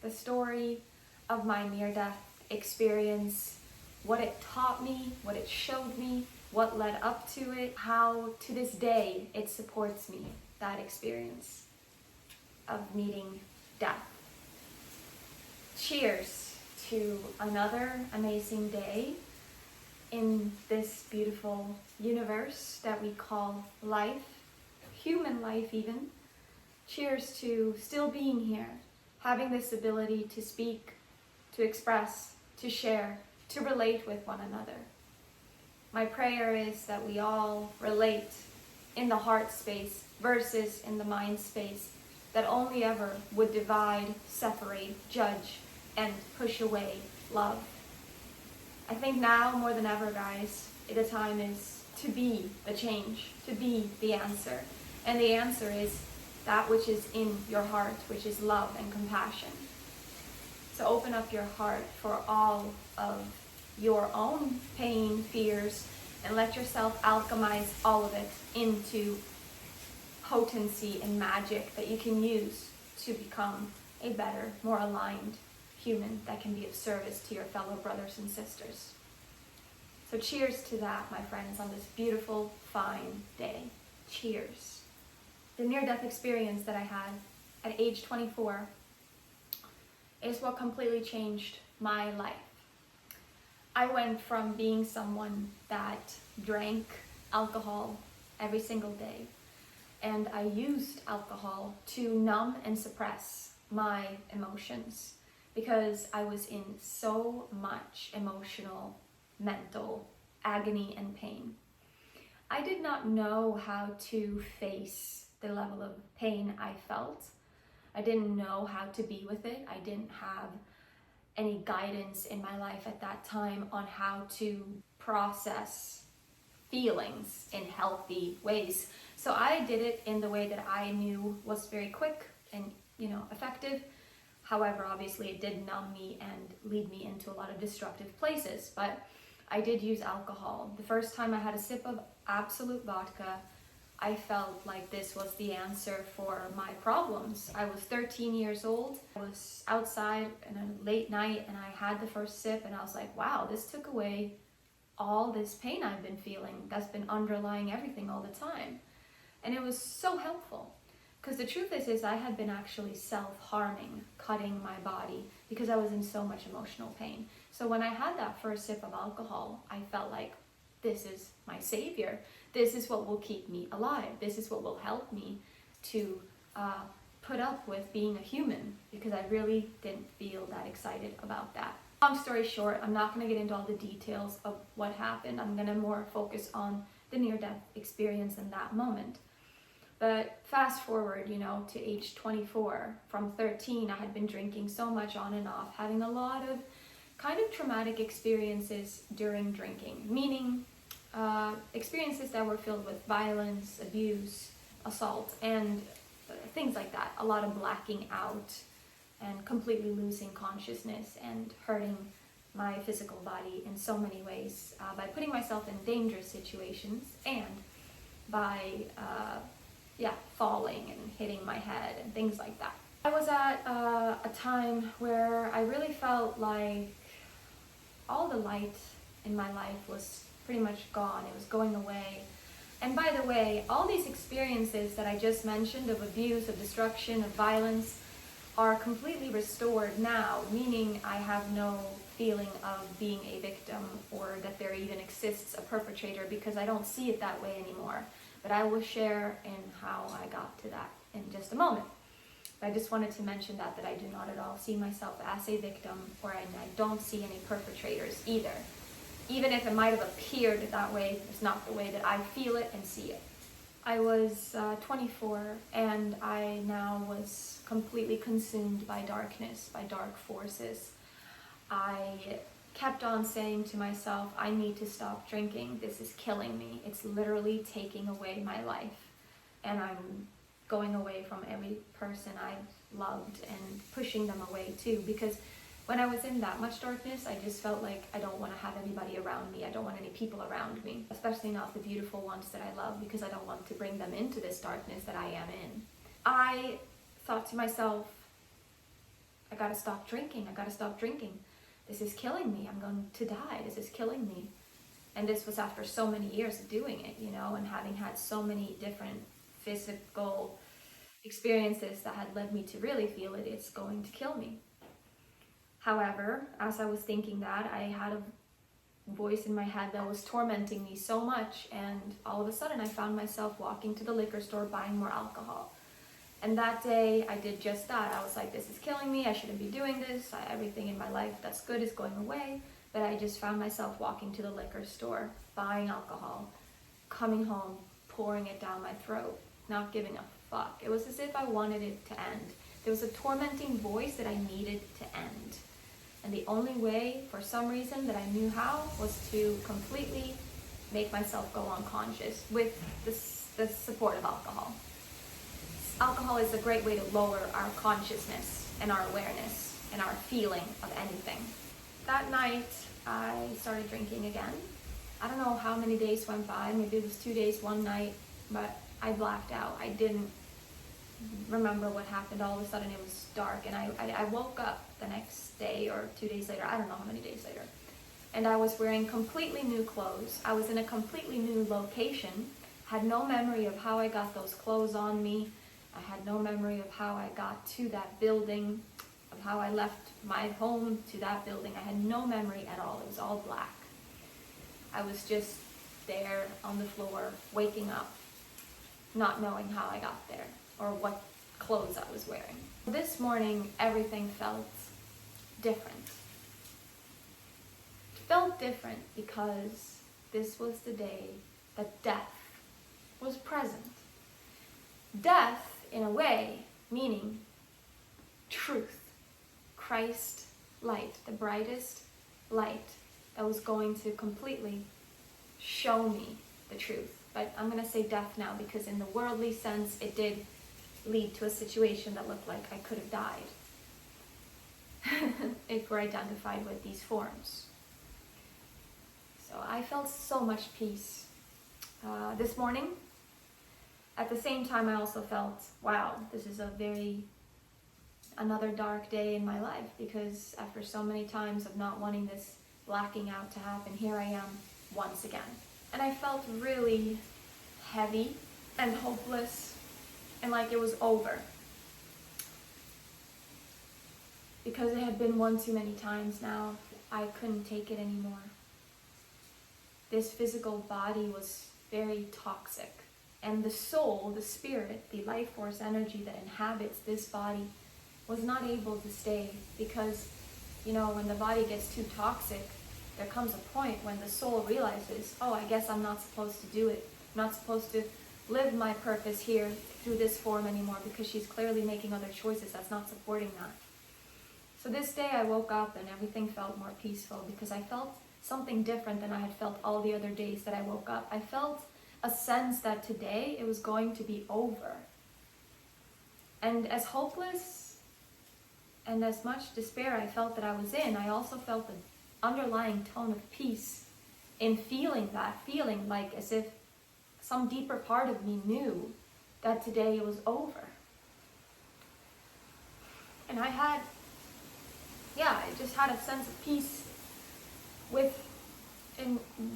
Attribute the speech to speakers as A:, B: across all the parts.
A: the story of my near-death experience, what it taught me, what it showed me, what led up to it, how to this day it supports me, that experience of meeting death. Cheers to another amazing day in this beautiful universe that we call life, human life even. Cheers to still being here, having this ability to speak, to express, to share, to relate with one another. My prayer is that we all relate in the heart space versus in the mind space that only ever would divide, separate, judge, and push away love. I think now more than ever, guys, the time is to be the change, to be the answer. And the answer is that which is in your heart, which is love and compassion. So open up your heart for all of your own pain, fears, and let yourself alchemize all of it into potency and magic that you can use to become a better, more aligned human that can be of service to your fellow brothers and sisters. So cheers to that, my friends, on this beautiful, fine day. Cheers. The near-death experience that I had at age 24 is what completely changed my life. I went from being someone that drank alcohol every single day, and I used alcohol to numb and suppress my emotions because I was in so much emotional, mental agony and pain. I did not know how to face the level of pain I felt. I didn't know how to be with it. I didn't have any guidance in my life at that time on how to process feelings in healthy ways. So I did it in the way that I knew was very quick and, effective. However, obviously it did numb me and lead me into a lot of destructive places, but I did use alcohol. The first time I had a sip of absolute vodka, I felt like this was the answer for my problems. I was 13 years old. I was outside in a late night and I had the first sip and I was like, wow, this took away all this pain I've been feeling that's been underlying everything all the time. And it was so helpful. Because the truth is I had been actually self-harming, cutting my body because I was in so much emotional pain. So when I had that first sip of alcohol, I felt like this is my savior. This is what will keep me alive. This is what will help me to put up with being a human, because I really didn't feel that excited about that. Long story short, I'm not going to get into all the details of what happened. I'm going to more focus on the near-death experience in that moment. But fast forward, to age 24. From 13, I had been drinking so much on and off, having a lot of kind of traumatic experiences during drinking, meaning experiences that were filled with violence, abuse, assault, and things like that. A lot of blacking out and completely losing consciousness and hurting my physical body in so many ways by putting myself in dangerous situations and by falling and hitting my head and things like that. I was at a time where I really felt like all the light in my life was pretty much gone. It was going away. And by the way, all these experiences that I just mentioned of abuse, of destruction, of violence are completely restored now, meaning I have no feeling of being a victim or that there even exists a perpetrator, because I don't see it that way anymore. But I will share in how I got to that in just a moment. But I just wanted to mention that I do not at all see myself as a victim, or I don't see any perpetrators either. Even if it might have appeared that way, it's not the way that I feel it and see it. I was 24 and I now was completely consumed by darkness, by dark forces. I kept on saying to myself, I need to stop drinking. This is killing me. It's literally taking away my life. And I'm going away from every person I've loved and pushing them away too, because when I was in that much darkness, I just felt like I don't want to have anybody around me. I don't want any people around me, especially not the beautiful ones that I love, because I don't want to bring them into this darkness that I am in. I thought to myself, I I gotta stop drinking. I gotta stop drinking. This is killing me. I'm going to die. This is killing me. And this was after so many years of doing it, you know, and having had so many different physical experiences that had led me to really feel it. It's going to kill me. However, as I was thinking that, I had a voice in my head that was tormenting me so much, and all of a sudden I found myself walking to the liquor store buying more alcohol. And that day I did just that. I was like, this is killing me, I shouldn't be doing this, everything in my life that's good is going away. But I just found myself walking to the liquor store, buying alcohol, coming home, pouring it down my throat, not giving a fuck. It was as if I wanted it to end. There was a tormenting voice that I needed to end. And the only way, for some reason, that I knew how was to completely make myself go unconscious with the support of alcohol. Alcohol is a great way to lower our consciousness and our awareness and our feeling of anything. That night, I started drinking again. I don't know how many days went by, maybe it was 2 days, one night, but I blacked out. I didn't remember what happened. All of a sudden it was dark, and I woke up the next day or 2 days later, I don't know how many days later, and I was wearing completely new clothes. I was in a completely new location, had no memory of how I got those clothes on me. I had no memory of how I got to that building, of how I left my home to that building. I had no memory at all. It was all black. I was just there on the floor, waking up, not knowing how I got there or what clothes I was wearing. This morning, everything felt different. It felt different because this was the day that death was present. Death, in a way, meaning truth. Christ light, the brightest light that was going to completely show me the truth. But I'm going to say death now because in the worldly sense, it did lead to a situation that looked like I could have died if we're identified with these forms. So I felt so much peace this morning. At the same time, I also felt, wow, this is another dark day in my life, because after so many times of not wanting this blacking out to happen, here I am once again. And I felt really heavy and hopeless and like it was over. Because it had been one too many times now, I couldn't take it anymore. This physical body was very toxic. And the soul, the spirit, the life force energy that inhabits this body was not able to stay, because, you know, when the body gets too toxic, there comes a point when the soul realizes, oh, I guess I'm not supposed to do it. I'm not supposed to live my purpose here through this form anymore, because she's clearly making other choices that's not supporting that. So this day I woke up and everything felt more peaceful, because I felt something different than I had felt all the other days that I woke up. I felt a sense that today it was going to be over. And as hopeless and as much despair I felt that I was in, I also felt an underlying tone of peace in feeling that, feeling like as if some deeper part of me knew that today it was over. And I just had a sense of peace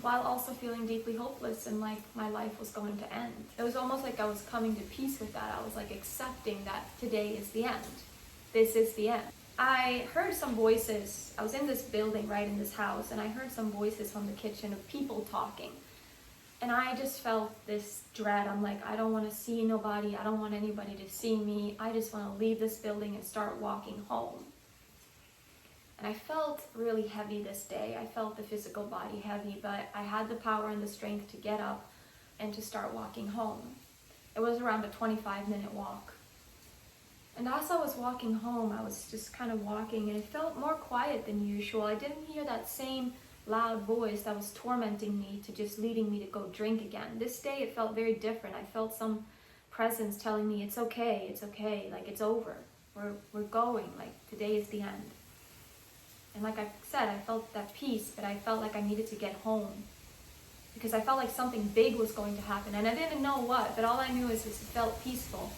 A: while also feeling deeply hopeless and like my life was going to end. It was almost like I was coming to peace with that. I was like accepting that today is the end. This is the end. I heard some voices. I was in this building, right in this house, and I heard some voices from the kitchen of people talking. And I just felt this dread. I'm like, I don't want to see nobody. I don't want anybody to see me. I just want to leave this building and start walking home. And I felt really heavy this day. I felt the physical body heavy, but I had the power and the strength to get up and to start walking home. It was around a 25-minute walk. And as I was walking home, I was just kind of walking, and it felt more quiet than usual. I didn't hear that same loud voice that was tormenting me to just leading me to go drink again. This day it felt very different. I felt some presence telling me it's okay, like it's over. We're going, like today is the end. And like I said, I felt that peace, but I felt like I needed to get home, because I felt like something big was going to happen, and I didn't know what, but all I knew is it felt peaceful.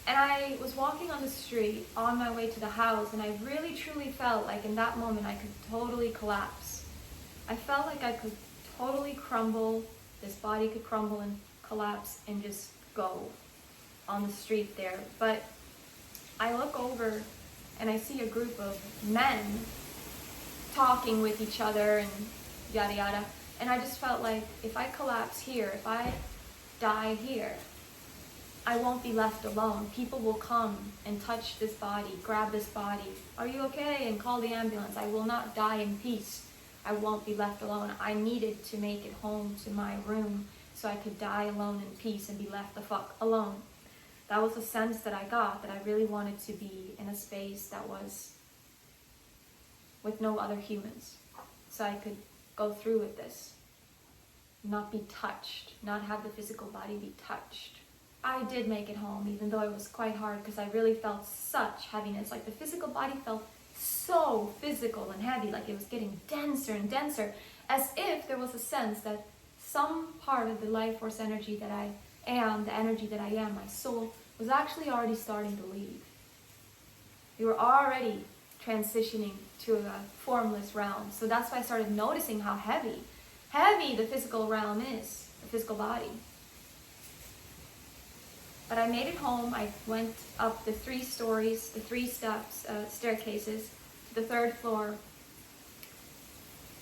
A: And I was walking on the street on my way to the house, and I really truly felt like in that moment I could totally collapse. I felt like I could totally crumble, this body could crumble and collapse and just go on the street there. But I look over and I see a group of men talking with each other and yada yada. And I just felt like if I collapse here, if I die here, I won't be left alone. People will come and touch this body, grab this body. Are you okay? And call the ambulance. I will not die in peace. I won't be left alone. I needed to make it home to my room so I could die alone in peace and be left the fuck alone. That was a sense that I got, that I really wanted to be in a space that was with no other humans. So I could go through with this. Not be touched. Not have the physical body be touched. I did make it home, even though it was quite hard, because I really felt such heaviness. Like the physical body felt so physical and heavy, like it was getting denser and denser, as if there was a sense that some part of the life force energy that I am, the energy that I am, my soul, was actually already starting to leave. We were already transitioning to a formless realm. So that's why I started noticing how heavy the physical realm is, the physical body. But I made it home. I went up the 3 stories, the 3 steps, staircases, to the 3rd floor.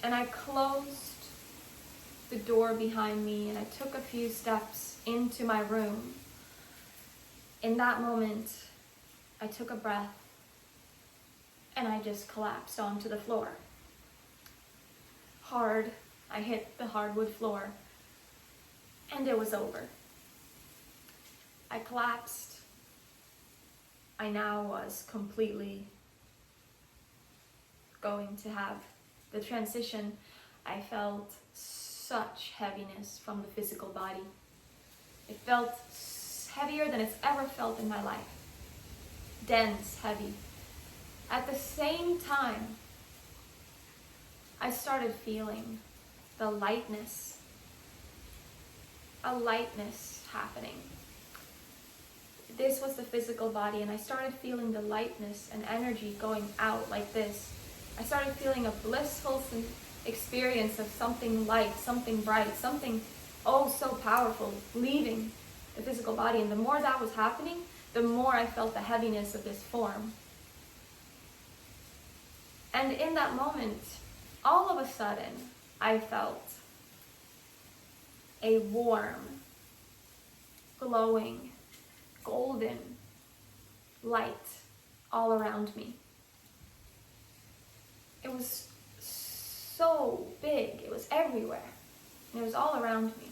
A: And I closed the door behind me and I took a few steps into my room. In that moment, I took a breath and I just collapsed onto the floor. Hard. I hit the hardwood floor and it was over. I collapsed. I now was completely going to have the transition. I felt such heaviness from the physical body. It felt heavier than it's ever felt in my life. Dense, heavy. At the same time, I started feeling the lightness. A lightness happening. This was the physical body, and I started feeling the lightness and energy going out like this. I started feeling a blissful experience of something light, something bright, something oh so powerful leaving the physical body. And the more that was happening, the more I felt the heaviness of this form. And in that moment, all of a sudden, I felt a warm, glowing, golden light all around me. It was so big, it was everywhere, and it was all around me.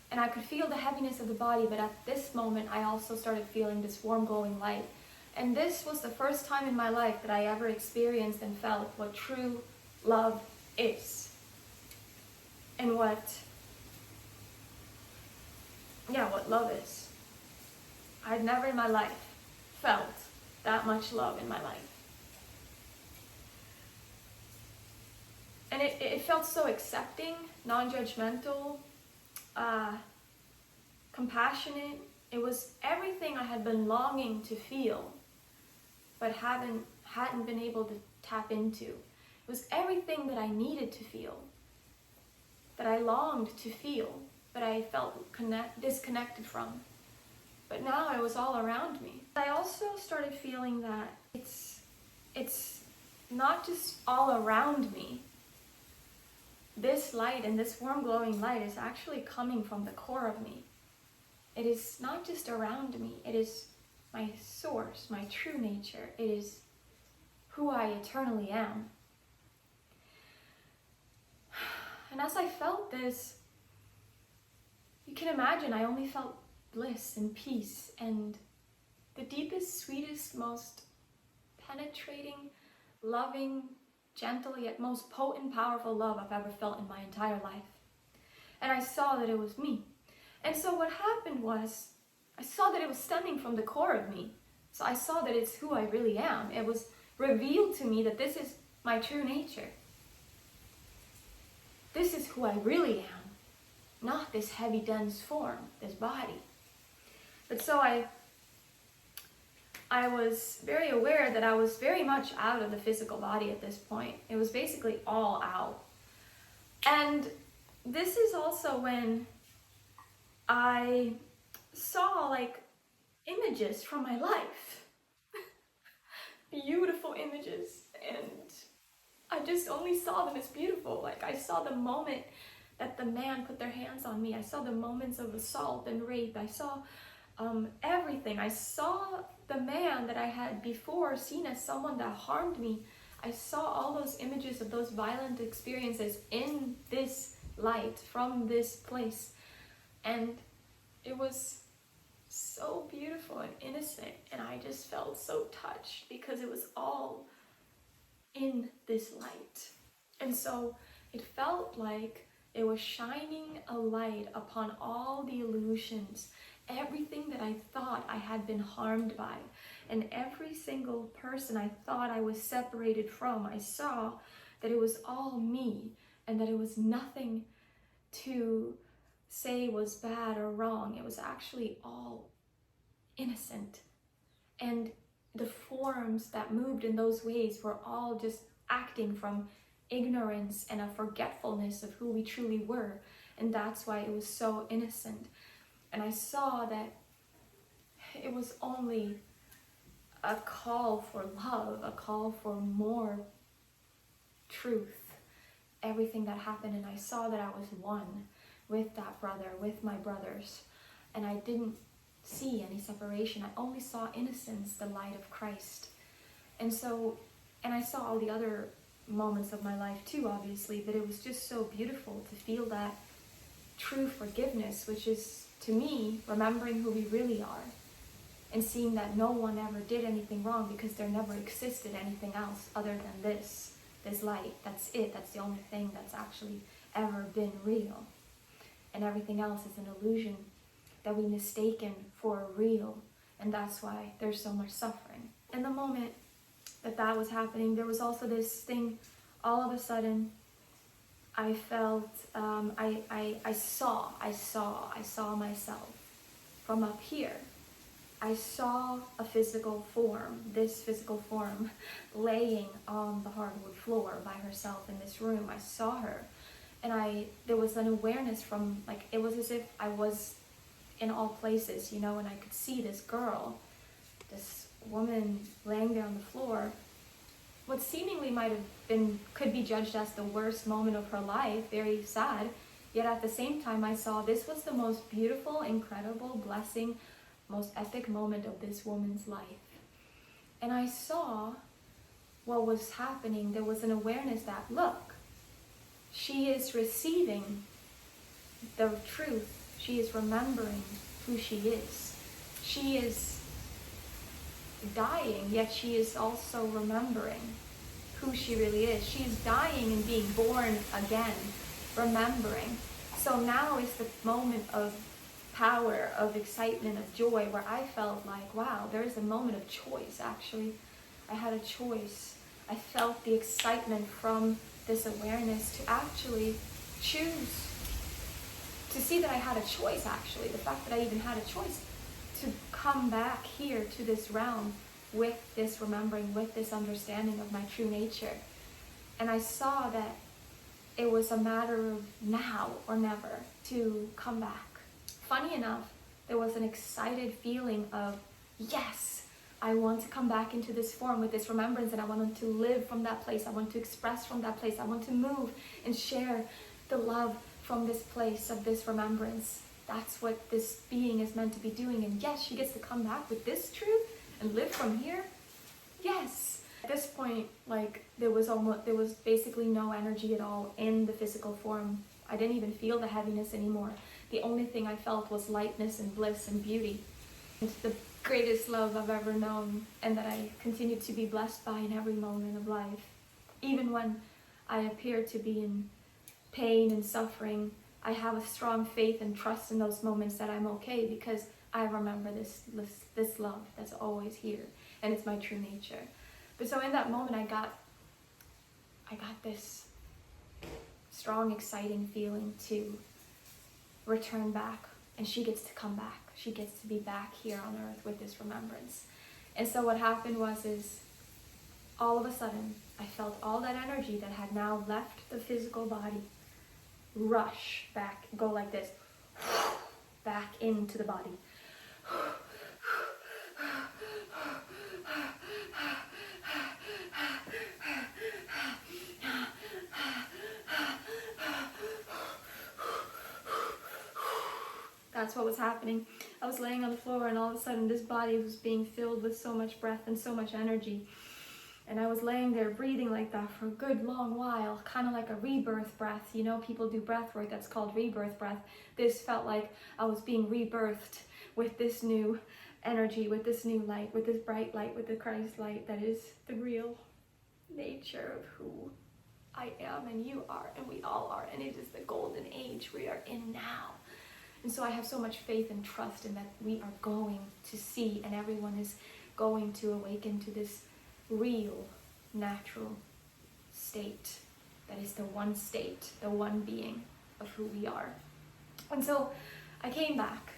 A: And I could feel the heaviness of the body, but at this moment I also started feeling this warm glowing light. And this was the first time in my life that I ever experienced and felt what true love is. And what love is. I'd never in my life felt that much love in my life. And it felt so accepting, non-judgmental, compassionate. It was everything I had been longing to feel, but hadn't been able to tap into. It was everything that I needed to feel, that I longed to feel, but I felt disconnected from. But now it was all around me. I also started feeling that it's not just all around me. This light and this warm glowing light is actually coming from the core of me. It is not just around me. It is my source, my true nature. It is who I eternally am. And as I felt this, you can imagine I only felt bliss and peace and the deepest, sweetest, most penetrating, loving, gentle, yet most potent, powerful love I've ever felt in my entire life. And I saw that it was me. And so what happened was, I saw that it was stemming from the core of me. So I saw that it's who I really am. It was revealed to me that this is my true nature. This is who I really am, not this heavy, dense form, this body. But so I I was very aware that I was very much out of the physical body at this point. It was basically all out. And this is also when I saw like images from my life. Beautiful images. And I just only saw them as beautiful. Like I saw the moment that the man put their hands on me. I saw the moments of assault and rape. I saw everything. I saw the man that I had before seen as someone that harmed me. I saw all those images of those violent experiences in this light from this place. And it was so beautiful and innocent. And I just felt so touched because it was all in this light. And so it felt like it was shining a light upon all the illusions, everything that I thought I had been harmed by, and every single person I thought I was separated from. I saw that it was all me, and that it was nothing to say was bad or wrong. It was actually all innocent. And the forms that moved in those ways were all just acting from ignorance and a forgetfulness of who we truly were. And that's why it was so innocent. And I saw that it was only a call for love, a call for more truth, everything that happened. And I saw that I was one with that brother, with my brothers. And I didn't see any separation. I only saw innocence, the light of Christ. And I saw all the other moments of my life too, obviously, but it was just so beautiful to feel that true forgiveness, which is, to me, remembering who we really are and seeing that no one ever did anything wrong because there never existed anything else other than this light. That's it. That's the only thing that's actually ever been real. And everything else is an illusion that we mistaken for real. And that's why there's so much suffering. In the moment that was happening, there was also this thing, all of a sudden, I felt, I saw myself from up here. I saw a physical form, this physical form, laying on the hardwood floor by herself in this room. I saw her, and there was an awareness from, like, it was as if I was in all places, you know, and I could see this girl, this woman laying there on the floor, what seemingly could be judged as the worst moment of her life, very sad, yet at the same time I saw this was the most beautiful, incredible, blessing, most epic moment of this woman's life. And I saw what was happening. There was an awareness that, look, she is receiving the truth. She is remembering who she is. She is dying, yet she is also remembering who she really is. She is dying and being born again, remembering. So now is the moment of power, of excitement, of joy, where I felt like, wow, there is a moment of choice, actually. I had a choice. I felt the excitement from this awareness to actually choose, to see that I had a choice, actually. The fact that I even had a choice to come back here to this realm with this remembering, with this understanding of my true nature. And I saw that it was a matter of now or never to come back. Funny enough, there was an excited feeling of, yes, I want to come back into this form with this remembrance, and I want to live from that place. I want to express from that place. I want to move and share the love from this place of this remembrance. That's what this being is meant to be doing. And yes, she gets to come back with this truth and live from here. Yes. At this point, like, there was basically no energy at all in the physical form. I didn't even feel the heaviness anymore. The only thing I felt was lightness and bliss and beauty. It's the greatest love I've ever known, and that I continue to be blessed by in every moment of life. Even when I appear to be in pain and suffering, I have a strong faith and trust in those moments that I'm okay, because I remember this love that's always here, and it's my true nature. But so in that moment, I got this strong, exciting feeling to return back, and she gets to come back. She gets to be back here on earth with this remembrance. And so what happened is all of a sudden, I felt all that energy that had now left the physical body rush back, go like this, back into the body. That's what was happening. I was laying on the floor and all of a sudden this body was being filled with so much breath and so much energy. And I was laying there breathing like that for a good long while, kind of like a rebirth breath. You know, people do breath work that's called rebirth breath. This felt like I was being rebirthed with this new energy, with this new light, with this bright light, with the Christ light that is the real nature of who I am and you are and we all are. And it is the golden age we are in now. And so I have so much faith and trust in that we are going to see, and everyone is going to awaken to this real, natural state that is the one state, the one being of who we are. And so I came back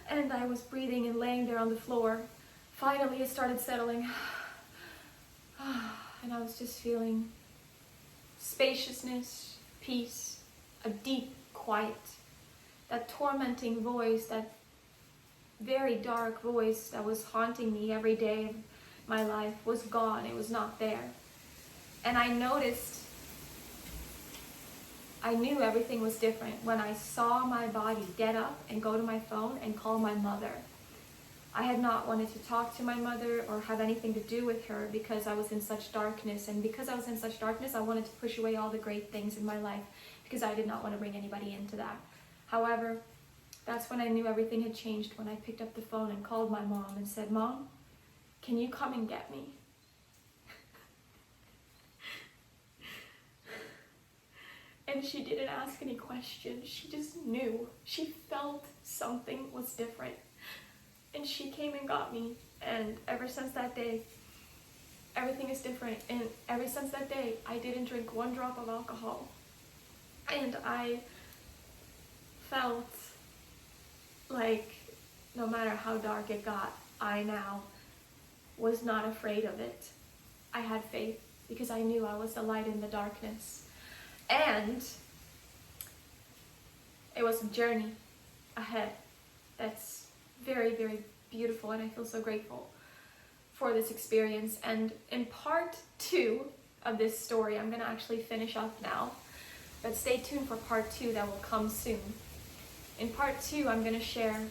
A: and I was breathing and laying there on the floor. Finally it started settling and I was just feeling spaciousness, peace, a deep quiet. That tormenting voice, that very dark voice that was haunting me every day of my life was gone. It was not there. And I noticed, I knew everything was different when I saw my body get up and go to my phone and call my mother. I had not wanted to talk to my mother or have anything to do with her because I was in such darkness. And because I was in such darkness, I wanted to push away all the great things in my life because I did not want to bring anybody into that. However, that's when I knew everything had changed, when I picked up the phone and called my mom and said, "Mom, can you come and get me?" And she didn't ask any questions. She just knew. She felt something was different. And she came and got me. And ever since that day, everything is different. And ever since that day, I didn't drink one drop of alcohol. And I felt like no matter how dark it got, I now was not afraid of it. I had faith because I knew I was the light in the darkness. And it was a journey ahead that's very, very beautiful, and I feel so grateful for this experience. And in part 2 of this story, I'm going to actually finish up now, but stay tuned for part 2 that will come soon. In part 2, I'm going to share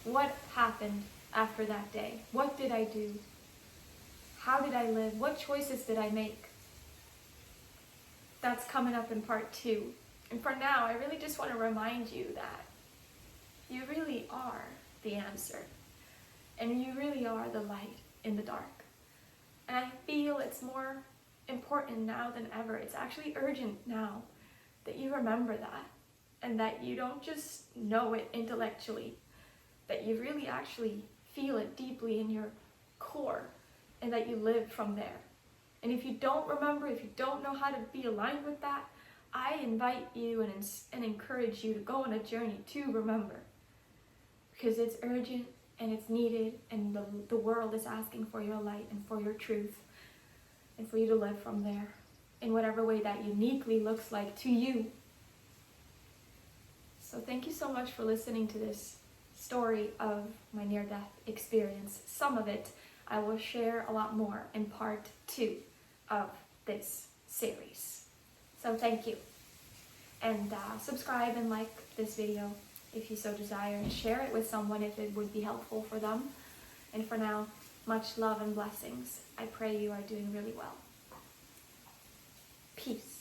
A: what happened after that day. What did I do? How did I live? What choices did I make? That's coming up in part 2. And for now, I really just want to remind you that you really are the answer. And you really are the light in the dark. And I feel it's more important now than ever. It's actually urgent now that you remember that. And that you don't just know it intellectually, that you really actually feel it deeply in your core, and that you live from there. And if you don't remember, if you don't know how to be aligned with that, I invite you and encourage you to go on a journey to remember. Because it's urgent and it's needed, and the world is asking for your light and for your truth, and for you to live from there in whatever way that uniquely looks like to you. So thank you so much for listening to this story of my near-death experience. Some of it I will share a lot more in part 2 of this series. So thank you. And subscribe and like this video if you so desire, and share it with someone if it would be helpful for them. And for now, much love and blessings. I pray you are doing really well. Peace.